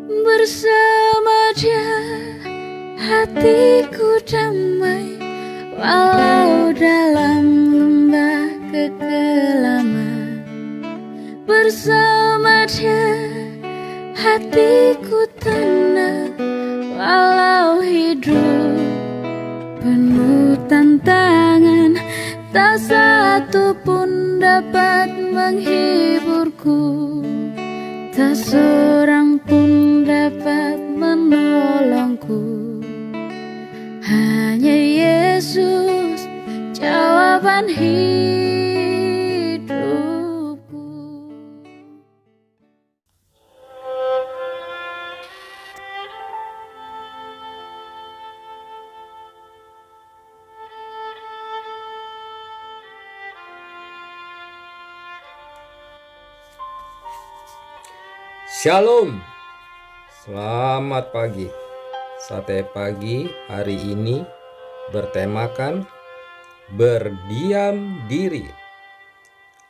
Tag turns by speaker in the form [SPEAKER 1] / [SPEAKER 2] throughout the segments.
[SPEAKER 1] Bersama Dia hatiku damai, walau dalam lembah kekelaman. Bersama Dia hatiku tenang, walau hidup penuh tantangan. Tak satu pun dapat menghiburku, tak seorang pun dapat menolongku. Hanya Yesus jawaban hidupku.
[SPEAKER 2] Shalom, selamat pagi. Sate pagi hari ini bertemakan berdiam diri.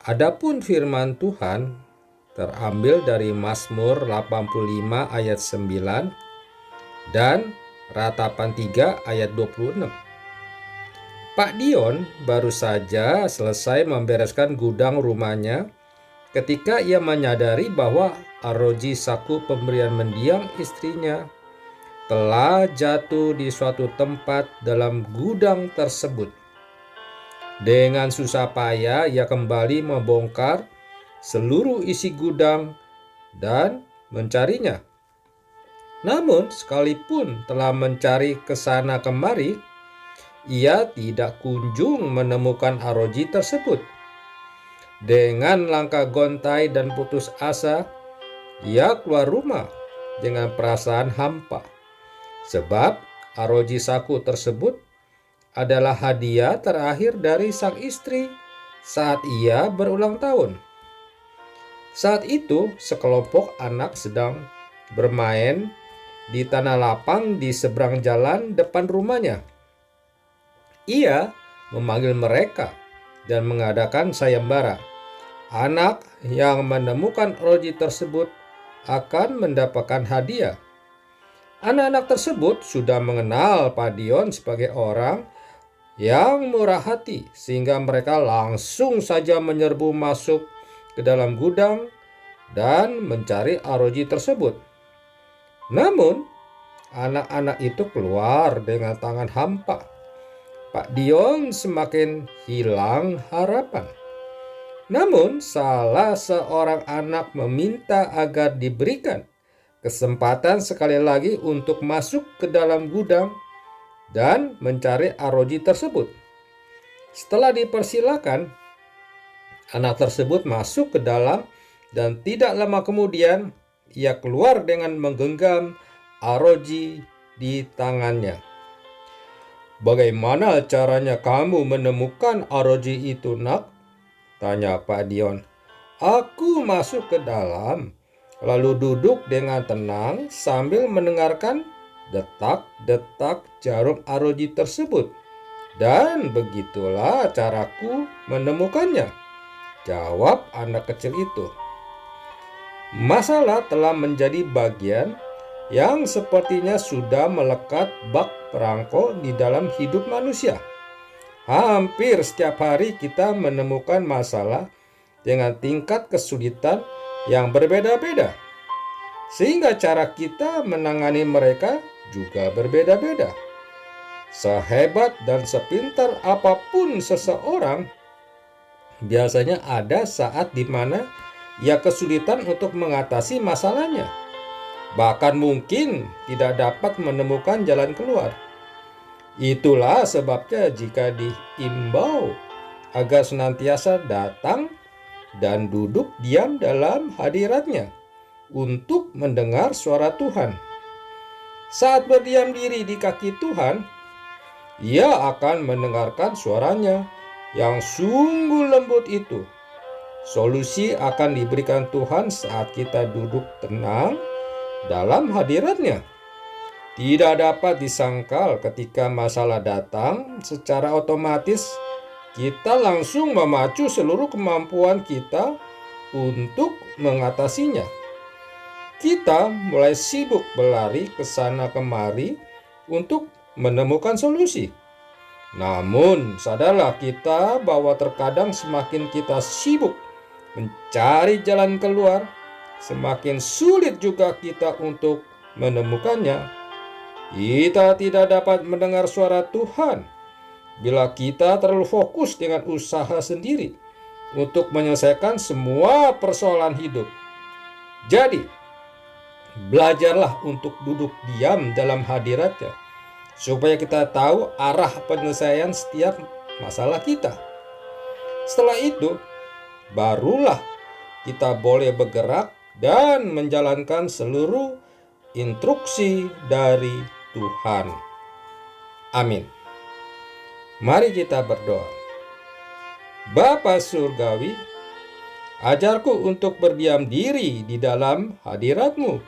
[SPEAKER 2] Adapun firman Tuhan terambil dari Mazmur 85 ayat 9 dan Ratapan 3 ayat 26. Pak Dion baru saja selesai membereskan gudang rumahnya ketika ia menyadari bahwa arloji saku pemberian mendiang istrinya telah jatuh di suatu tempat dalam gudang tersebut. Dengan susah payah ia kembali membongkar seluruh isi gudang dan mencarinya. Namun sekalipun telah mencari ke sana kemari, ia tidak kunjung menemukan arloji tersebut. Dengan langkah gontai dan putus asa, ia keluar rumah dengan perasaan hampa. Sebab arloji saku tersebut adalah hadiah terakhir dari sang istri saat ia berulang tahun. Saat itu sekelompok anak sedang bermain di tanah lapang di seberang jalan depan rumahnya. Ia memanggil mereka dan mengadakan sayembara. Anak yang menemukan arloji tersebut akan mendapatkan hadiah. Anak-anak tersebut sudah mengenal Pak Dion sebagai orang yang murah hati, sehingga mereka langsung saja menyerbu masuk ke dalam gudang dan mencari arloji tersebut. Namun, anak-anak itu keluar dengan tangan hampa. Pak Dion semakin hilang harapan. Namun salah seorang anak meminta agar diberikan kesempatan sekali lagi untuk masuk ke dalam gudang dan mencari arloji tersebut. Setelah dipersilakan, anak tersebut masuk ke dalam dan tidak lama kemudian ia keluar dengan menggenggam arloji di tangannya. "Bagaimana caranya kamu menemukan arloji itu, nak?" tanya Pak Dion. "Aku masuk ke dalam, lalu duduk dengan tenang sambil mendengarkan detak-detak jarum arloji tersebut. Dan begitulah caraku menemukannya," jawab anak kecil itu. Masalah telah menjadi bagian yang sepertinya sudah melekat bak perangko di dalam hidup manusia. Hampir setiap hari kita menemukan masalah dengan tingkat kesulitan yang berbeda-beda, sehingga cara kita menangani mereka juga berbeda-beda. Sehebat dan sepintar apapun seseorang, biasanya ada saat di mana ia kesulitan untuk mengatasi masalahnya. Bahkan mungkin tidak dapat menemukan jalan keluar. Itulah sebabnya jika diimbau agar senantiasa datang dan duduk diam dalam hadiratnya untuk mendengar suara Tuhan. Saat berdiam diri di kaki Tuhan, ia akan mendengarkan suaranya yang sungguh lembut itu. Solusi akan diberikan Tuhan saat kita duduk tenang dalam hadiratnya. Tidak dapat disangkal ketika masalah datang, secara otomatis kita langsung memacu seluruh kemampuan kita untuk mengatasinya. kita mulai sibuk berlari ke sana kemari untuk menemukan solusi. Namun, sadarlah kita bahwa terkadang semakin kita sibuk mencari jalan keluar, semakin sulit juga kita untuk menemukannya. Kita tidak dapat mendengar suara Tuhan bila kita terlalu fokus dengan usaha sendiri untuk menyelesaikan semua persoalan hidup. Jadi, belajarlah untuk duduk diam dalam hadirat-Nya, supaya kita tahu arah penyelesaian setiap masalah kita. Setelah itu, barulah kita boleh bergerak dan menjalankan seluruh instruksi dari Tuhan. Amin. Mari kita berdoa. Bapa Surgawi, ajarku untuk berdiam diri di dalam hadirat-Mu,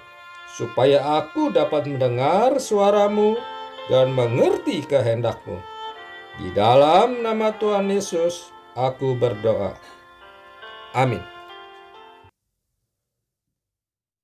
[SPEAKER 2] supaya aku dapat mendengar suara-Mu dan mengerti kehendak-Mu. Di dalam nama Tuhan Yesus, aku berdoa. Amin.